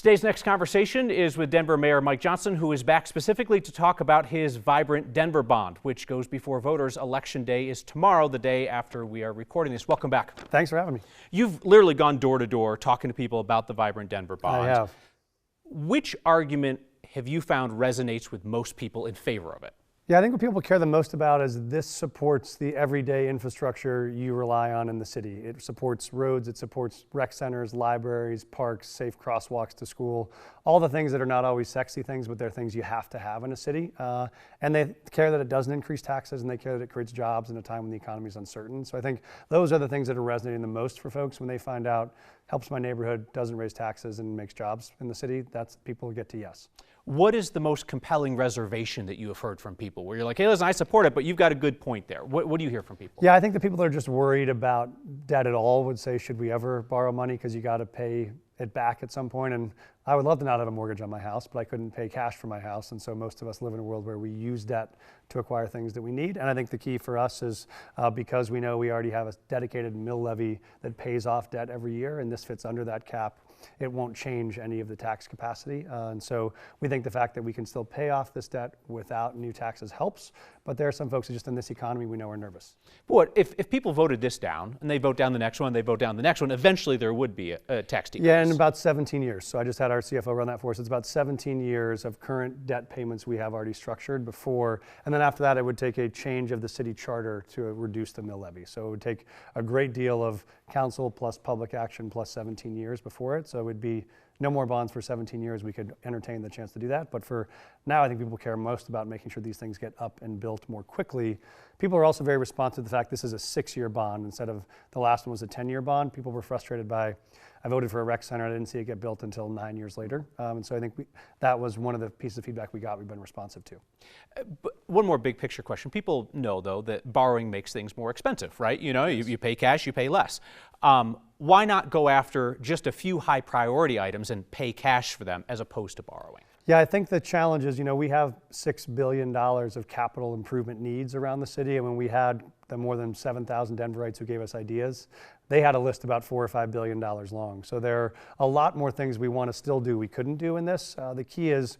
Today's next conversation is with Denver Mayor Mike Johnston, who is back specifically to talk about his Vibrant Denver bond, which goes before voters. Election day is tomorrow, the day after we are recording this. Welcome back. Thanks for having me. You've literally gone door to door talking to people about the Vibrant Denver bond. I have. Which argument have you found resonates with most people in favor of it? Yeah, I think what people care the most about is this supports the everyday infrastructure you rely on in the city. It supports roads, it supports rec centers, libraries, parks, safe crosswalks to school, all the things that are not always sexy things, but they're things you have to have in a city. And they care that it doesn't increase taxes, and they care that it creates jobs in a time when the economy is uncertain. So I think those are the things that are resonating the most for folks when they find out helps my neighborhood, doesn't raise taxes, and makes jobs in the city. That's people get to yes. What is the most compelling reservation that you have heard from people where you're like, hey, listen, I support it, but you've got a good point there? What do you hear from people? Yeah, I think the people that are just worried about debt at all would say, should we ever borrow money because you got to pay it back at some point? And I would love to not have a mortgage on my house, but I couldn't pay cash for my house. And so most of us live in a world where we use debt to acquire things that we need. And I think the key for us is because we know we already have a dedicated mill levy that pays off debt every year, and this fits under that cap, it won't change any of the tax capacity. And so we think the fact that we can still pay off this debt without new taxes helps. But there are some folks who just in this economy we know are nervous. But if people voted this down and they vote down the next one, they vote down the next one, eventually there would be a tax decrease. Yeah, in about 17 years. So I just had our CFO run that for us. It's about 17 years of current debt payments we have already structured before. And then after that, it would take a change of the city charter to reduce the mill levy. So it would take a great deal of council plus public action plus 17 years before it. So it would be no more bonds for 17 years. We could entertain the chance to do that. But for now, I think people care most about making sure these things get up and built more quickly. People are also very responsive to the fact this is a 6-year bond instead of the last one was a 10-year bond. People were frustrated by, I voted for a rec center, I didn't see it get built until 9 years later. And so I think that was one of the pieces of feedback we got we've been responsive to. But one more big picture question. People know, though, that borrowing makes things more expensive, right? You know, you pay cash, you pay less. Why not go after just a few high priority items and pay cash for them as opposed to borrowing? Yeah, I think the challenge is, we have $6 billion of capital improvement needs around the city. And when we had the more than 7,000 Denverites who gave us ideas, they had a list about $4 or $5 billion long. So there are a lot more things we want to still do we couldn't do in this. The key is,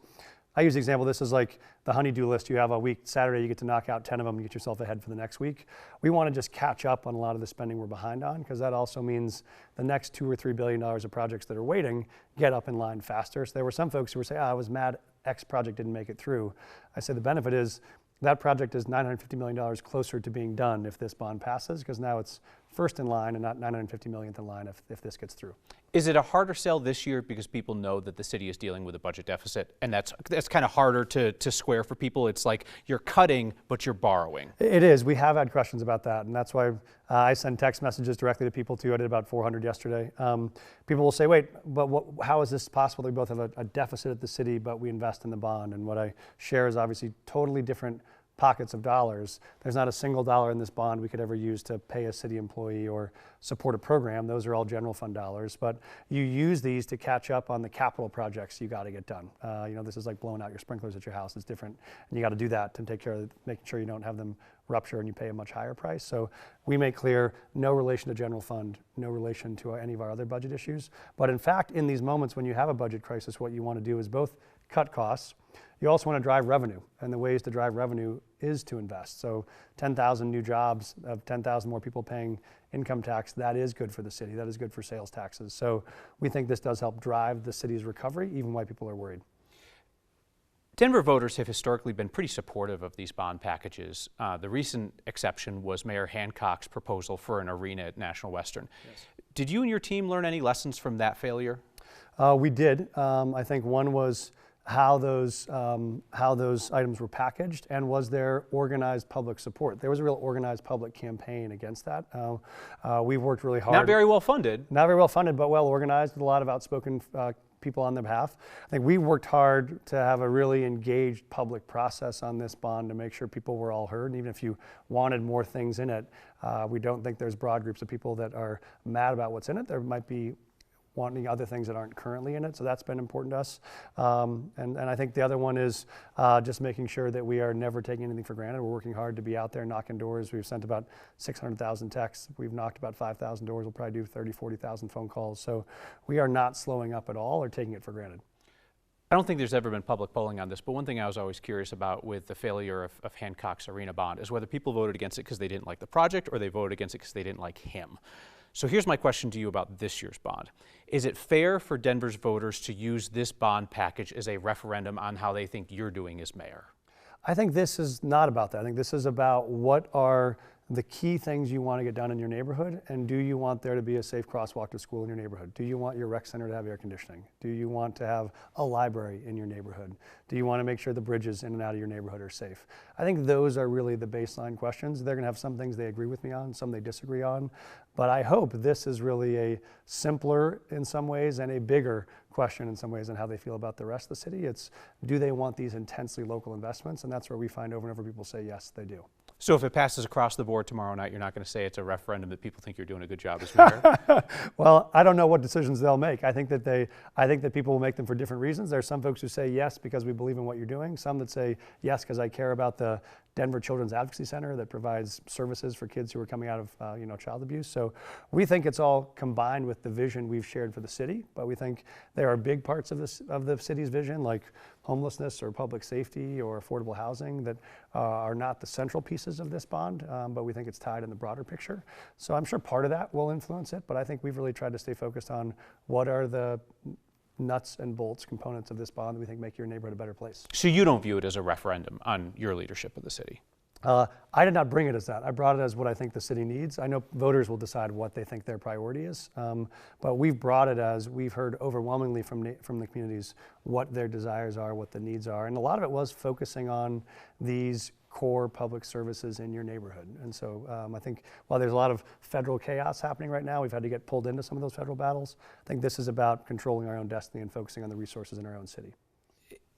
I use the example, this is like the honey-do list you have a week. Saturday, you get to knock out 10 of them and get yourself ahead for the next week. We want to just catch up on a lot of the spending we're behind on, because that also means the next $2 or $3 billion of projects that are waiting get up in line faster. So there were some folks who were saying, I was mad X project didn't make it through. I said the benefit is that project is $950 million closer to being done if this bond passes, because now it's first in line and not $950 millionth in line if this gets through. Is it a harder sell this year because people know that the city is dealing with a budget deficit, and that's kind of harder to square for people? It's like you're cutting, but you're borrowing. It is. We have had questions about that, and that's why I send text messages directly to people too. I did about 400 yesterday. People will say, wait, but how is this possible? We both have a deficit at the city, but we invest in the bond. And what I share is obviously totally different pockets of dollars. There's not a single dollar in this bond we could ever use to pay a city employee or support a program. Those are all general fund dollars, but you use these to catch up on the capital projects you got to get done. This is like blowing out your sprinklers at your house. It's different, and you got to do that to take care of making sure you don't have them rupture and you pay a much higher price. So we make clear no relation to general fund, no relation to any of our other budget issues. But in fact, in these moments when you have a budget crisis, what you want to do is both cut costs. You also want to drive revenue, and the ways to drive revenue is to invest. So 10,000 new jobs, of 10,000 more people paying income tax, that is good for the city. That is good for sales taxes. So we think this does help drive the city's recovery, even while people are worried. Denver voters have historically been pretty supportive of these bond packages. The recent exception was Mayor Hancock's proposal for an arena at National Western. Yes. Did you and your team learn any lessons from that failure? We did. I think one was how those items were packaged, and was there organized public support. There was a real organized public campaign against that. We've worked really hard. Not very well funded. Not very well funded, but well organized with a lot of outspoken people on their behalf. I think we worked hard to have a really engaged public process on this bond to make sure people were all heard. And even if you wanted more things in it, we don't think there's broad groups of people that are mad about what's in it. There might be wanting other things that aren't currently in it. So that's been important to us. And I think the other one is just making sure that we are never taking anything for granted. We're working hard to be out there knocking doors. We've sent about 600,000 texts. We've knocked about 5,000 doors. We'll probably do 30, 40,000 phone calls. So we are not slowing up at all or taking it for granted. I don't think there's ever been public polling on this, but one thing I was always curious about with the failure of Hancock's arena bond is whether people voted against it because they didn't like the project or they voted against it because they didn't like him. So here's my question to you about this year's bond. Is it fair for Denver's voters to use this bond package as a referendum on how they think you're doing as mayor? I think this is not about that. I think this is about what are the key things you want to get done in your neighborhood, and do you want there to be a safe crosswalk to school in your neighborhood? Do you want your rec center to have air conditioning? Do you want to have a library in your neighborhood? Do you want to make sure the bridges in and out of your neighborhood are safe? I think those are really the baseline questions. They're going to have some things they agree with me on, some they disagree on, but I hope this is really a simpler in some ways and a bigger question in some ways on how they feel about the rest of the city. It's, do they want these intensely local investments? And that's where we find over and over people say, yes, they do. So if it passes across the board tomorrow night, you're not going to say it's a referendum that people think you're doing a good job as mayor? Well, I don't know what decisions they'll make. I think that people will make them for different reasons. There are some folks who say yes because we believe in what you're doing. Some that say yes because I care about the Denver Children's Advocacy Center that provides services for kids who are coming out of child abuse. So we think it's all combined with the vision we've shared for the city, but we think there are big parts of the city's vision, like homelessness or public safety or affordable housing, that are not the central pieces of this bond, but we think it's tied in the broader picture. So I'm sure part of that will influence it, but I think we've really tried to stay focused on what are the nuts and bolts components of this bond that we think make your neighborhood a better place. So you don't view it as a referendum on your leadership of the city? I did not bring it as that. I brought it as what I think the city needs. I know voters will decide what they think their priority is, but we've brought it as we've heard overwhelmingly from the communities what their desires are, what the needs are, and a lot of it was focusing on these core public services in your neighborhood. And so I think while there's a lot of federal chaos happening right now, we've had to get pulled into some of those federal battles. I think this is about controlling our own destiny and focusing on the resources in our own city.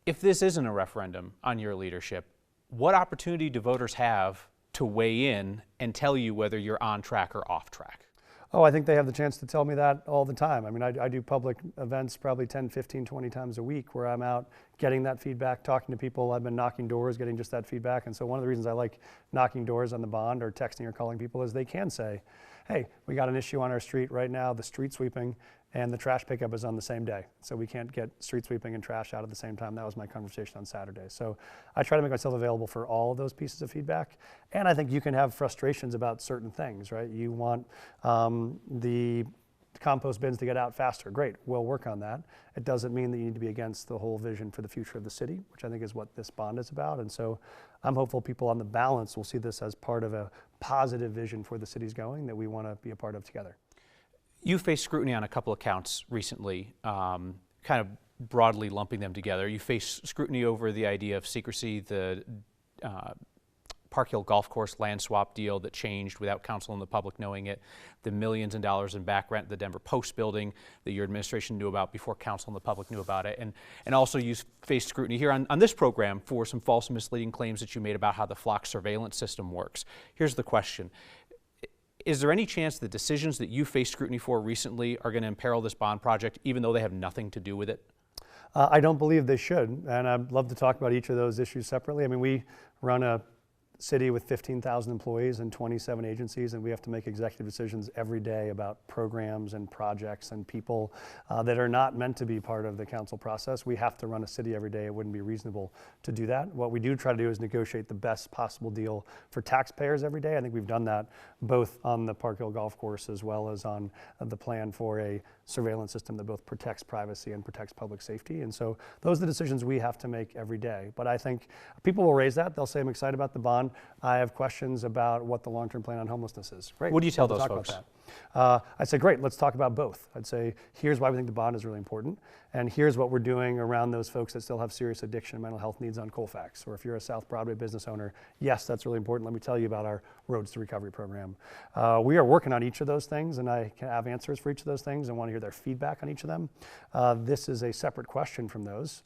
If this isn't a referendum on your leadership, what opportunity do voters have to weigh in and tell you whether you're on track or off track? Oh, I think they have the chance to tell me that all the time. I mean, I do public events probably 10, 15, 20 times a week where I'm out getting that feedback, talking to people. I've been knocking doors, getting just that feedback. And so one of the reasons I like knocking doors on the bond or texting or calling people is they can say, hey, we got an issue on our street right now, the street sweeping, and the trash pickup is on the same day. So we can't get street sweeping and trash out at the same time. That was my conversation on Saturday. So I try to make myself available for all of those pieces of feedback. And I think you can have frustrations about certain things, right? You want the compost bins to get out faster. Great, we'll work on that. It doesn't mean that you need to be against the whole vision for the future of the city, which I think is what this bond is about. And so I'm hopeful people on the balance will see this as part of a positive vision for the city's going that we want to be a part of together. You faced scrutiny on a couple of counts recently, kind of broadly lumping them together. You faced scrutiny over the idea of secrecy, the Park Hill Golf Course land swap deal that changed without council and the public knowing it, the millions of dollars in back rent at the Denver Post building that your administration knew about before council and the public knew about it, and also you faced scrutiny here on this program for some false and misleading claims that you made about how the flock surveillance system works. Here's the question. Is there any chance the decisions that you faced scrutiny for recently are going to imperil this bond project, even though they have nothing to do with it? I don't believe they should, and I'd love to talk about each of those issues separately. I mean, we run a city with 15,000 employees and 27 agencies, and we have to make executive decisions every day about programs and projects and people that are not meant to be part of the council process. We have to run a city every day. It wouldn't be reasonable to do that. What we do try to do is negotiate the best possible deal for taxpayers every day. I think we've done that both on the Park Hill Golf Course as well as on the plan for a surveillance system that both protects privacy and protects public safety. And so those are the decisions we have to make every day. But I think people will raise that. They'll say, I'm excited about the bond. I have questions about what the long-term plan on homelessness is. Great. What do you tell those folks? I'd say, great, let's talk about both. I'd say, here's why we think the bond is really important, and here's what we're doing around those folks that still have serious addiction and mental health needs on Colfax. Or if you're a South Broadway business owner, yes, that's really important. Let me tell you about our Roads to Recovery program. We are working on each of those things, and I can have answers for each of those things and want to hear their feedback on each of them. This is a separate question from those,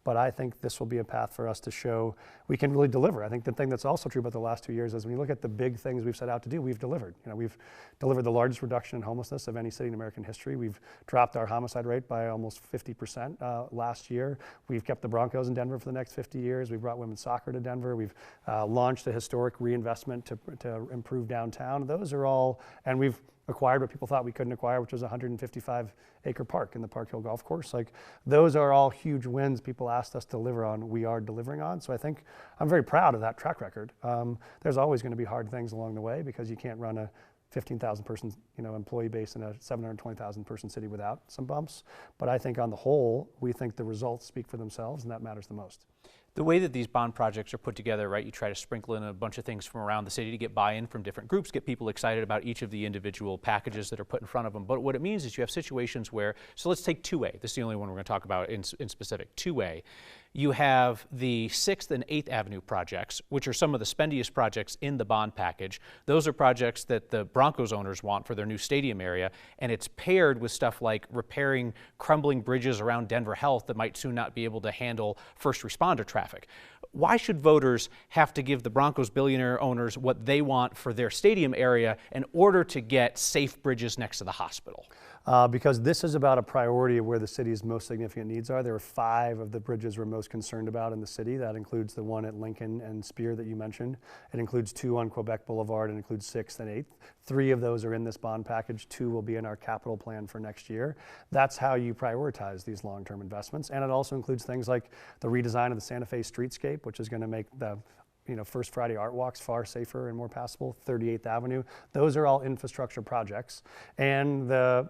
but I think this will be a path for us to show we can really deliver. I think the thing that's also true about the last 2 years is when you look at the big things we've set out to do, we've delivered. You know, we've delivered the largest reduction in homelessness of any city in American history. We've dropped our homicide rate by almost 50% last year. We've kept the Broncos in Denver for the next 50 years. We brought women's soccer to Denver. We've launched a historic reinvestment to improve downtown. Those are all, and we've acquired what people thought we couldn't acquire, which was a 155-acre park in the Park Hill Golf Course. Like, those are all huge wins people asked us to deliver on, we are delivering on. So I think I'm very proud of that track record. There's always going to be hard things along the way, because you can't run a 15,000 person employee base in a 720,000 person city without some bumps. But I think on the whole, we think the results speak for themselves, and that matters the most. The way that these bond projects are put together, right, you try to sprinkle in a bunch of things from around the city to get buy-in from different groups, get people excited about each of the individual packages that are put in front of them. But what it means is you have situations where, so let's take 2A. This is the only one we're going to talk about in specific. 2A. You have the 6th and 8th Avenue projects, which are some of the spendiest projects in the bond package. Those are projects that the Broncos owners want for their new stadium area, and it's paired with stuff like repairing crumbling bridges around Denver Health that might soon not be able to handle first responder traffic. Why should voters have to give the Broncos billionaire owners what they want for their stadium area in order to get safe bridges next to the hospital? Because this is about a priority of where the city's most significant needs are. There are 5 of the bridges we're most concerned about in the city. That includes the one at Lincoln and Spear that you mentioned. It includes 2 on Quebec Boulevard, and includes 6th and 8th. 3 of those are in this bond package. 2 will be in our capital plan for next year. That's how you prioritize these long-term investments. And it also includes things like the redesign of the Santa Fe streetscape, which is going to make the First Friday art walks far safer and more passable. 38th Avenue. Those are all infrastructure projects. And the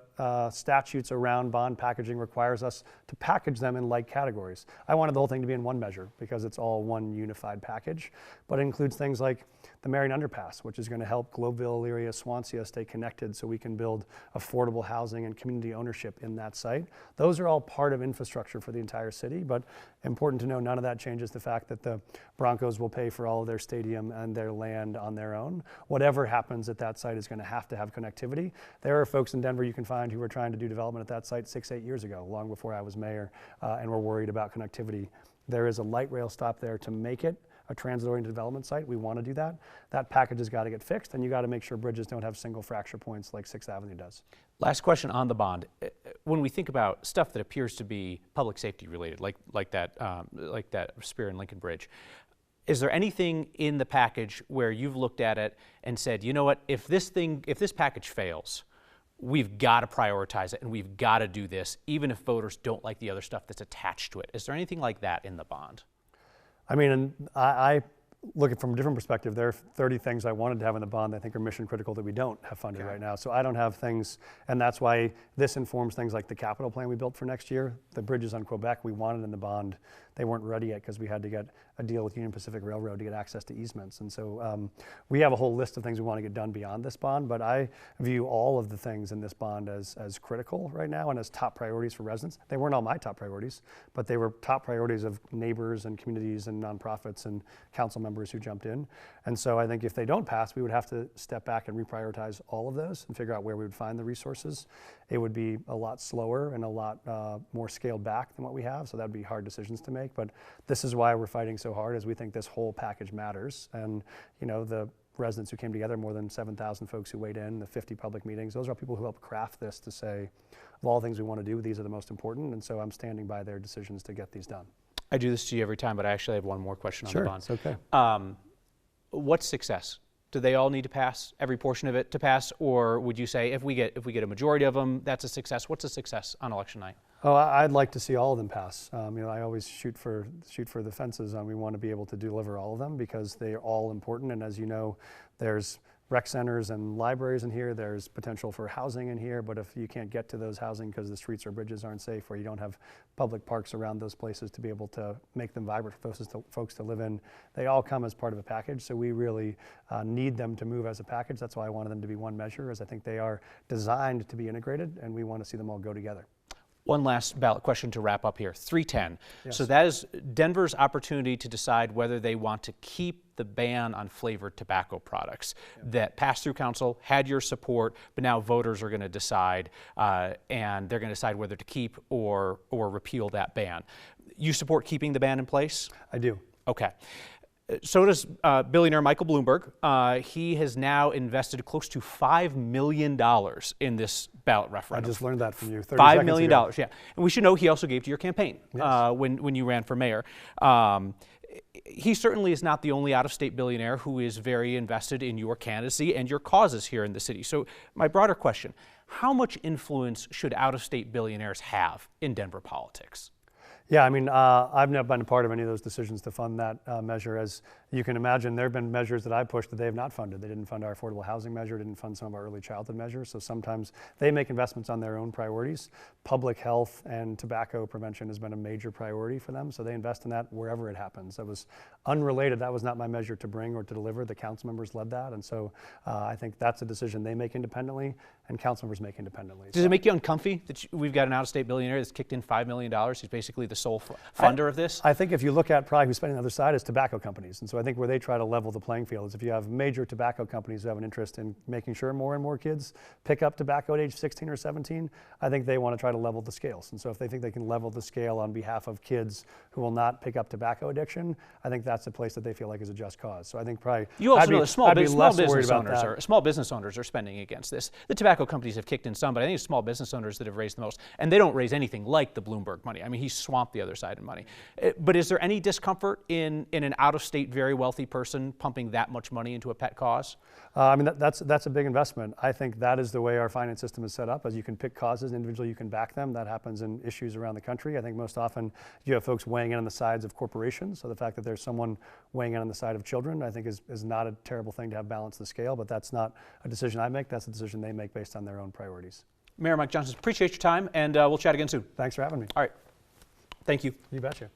statutes around bond packaging requires us to package them in like categories. I wanted the whole thing to be in one measure, because it's all one unified package. But it includes things like the Marion Underpass, which is going to help Globeville, Elyria, Swansea stay connected so we can build affordable housing and community ownership in that site. Those are all part of infrastructure for the entire city, but important to know, none of that changes the fact that the Broncos will pay for all of their stadium and their land on their own. Whatever happens at that site is going to have connectivity. There are folks in Denver you can find who were trying to do development at that site 6-8 years ago, long before I was mayor, and were worried about connectivity. There is a light rail stop there to make it a transit-oriented development site. We want to do that. That package has got to get fixed, and you got to make sure bridges don't have single fracture points like 6th Avenue does. Last question on the bond. When we think about stuff that appears to be public safety related, like that Spear and Lincoln Bridge, is there anything in the package where you've looked at it and said, you know what, if this package fails, we've got to prioritize it and we've got to do this, even if voters don't like the other stuff that's attached to it? Is there anything like that in the bond? I mean, I look at it from a different perspective. There are 30 things I wanted to have in the bond that I think are mission critical that we don't have funded right now. So I don't have things, and that's why this informs things like the capital plan we built for next year. The bridges on Quebec we wanted in the bond. They weren't ready yet because we had to get a deal with Union Pacific Railroad to get access to easements. And so we have a whole list of things we want to get done beyond this bond, but I view all of the things in this bond as critical right now and as top priorities for residents. They weren't all my top priorities, but they were top priorities of neighbors and communities and nonprofits and council members who jumped in. And so I think if they don't pass, we would have to step back and reprioritize all of those and figure out where we would find the resources. It would be a lot slower and a lot more scaled back than what we have, so that would be hard decisions to make. But this is why we're fighting so hard, is we think this whole package matters. And the residents who came together, more than 7,000 folks who weighed in, the 50 public meetings, those are people who helped craft this to say, of all the things we want to do, these are the most important. And so I'm standing by their decisions to get these done. I do this to you every time, but I actually have one more question on the bond. Sure, it's okay. What's success? Do they all need to pass, every portion of it to pass, or would you say if we get a majority of them, that's a success? What's a success on election night? Oh, I'd like to see all of them pass. I always shoot for the fences. We want to be able to deliver all of them because they are all important. And as you know, there's rec centers and libraries in here. There's potential for housing in here. But if you can't get to those housing because the streets or bridges aren't safe, or you don't have public parks around those places to be able to make them vibrant for folks to live in, they all come as part of a package. So we really need them to move as a package. That's why I wanted them to be one measure, as I think they are designed to be integrated, and we want to see them all go together. One last ballot question to wrap up here. 310. Yes. So that is Denver's opportunity to decide whether they want to keep the ban on flavored tobacco products that passed through council, had your support, but now voters are going to decide, and they're going to decide whether to keep or repeal that ban. You support keeping the ban in place? I do. Okay. So does billionaire Michael Bloomberg. He has now invested close to $5 million in this ballot I referendum. just learned that from you 30 $5 seconds million, ago. yeah. And we should know he also gave to your campaign Yes. when you ran for mayor. He certainly is not the only out-of-state billionaire who is very invested in your candidacy and your causes here in the city. So my broader question, how much influence should out-of-state billionaires have in Denver politics? Yeah, I mean, I've not been a part of any of those decisions to fund that measure. As you can imagine, there have been measures that I pushed that they have not funded. They didn't fund our affordable housing measure, didn't fund some of our early childhood measures. So sometimes they make investments on their own priorities. Public health and tobacco prevention has been a major priority for them. So they invest in that wherever it happens. That was unrelated. That was not my measure to bring or to deliver. The council members led that. And so I think that's a decision they make independently and council members make independently. Does it make you uncomfy that we've got an out-of-state billionaire that's kicked in $5 million? He's basically the sole funder of this? I think if you look at probably who's spending on the other side is tobacco companies. And so I think where they try to level the playing field is if you have major tobacco companies who have an interest in making sure more and more kids pick up tobacco at age 16 or 17, I think they want to try to level the scales. And so if they think they can level the scale on behalf of kids who will not pick up tobacco addiction, I think that's a place that they feel like is a just cause. So I think probably you also know that small business owners are spending against this. The tobacco companies have kicked in some, but I think it's small business owners that have raised the most, and they don't raise anything like the Bloomberg money. I mean, he's swamped the other side in money. But is there any discomfort in an out-of-state, very wealthy person pumping that much money into a pet cause? I mean, that's a big investment. I think that is the way our finance system is set up, as you can pick causes individually, you can back them. That happens in issues around the country. I think most often you have folks weighing in on the sides of corporations. So the fact that there's someone weighing in on the side of children, I think is not a terrible thing to have balanced the scale, but that's not a decision I make. That's a decision they make based on their own priorities. Mayor Mike Johnston, appreciate your time, and we'll chat again soon. Thanks for having me. All right. Thank you. You betcha.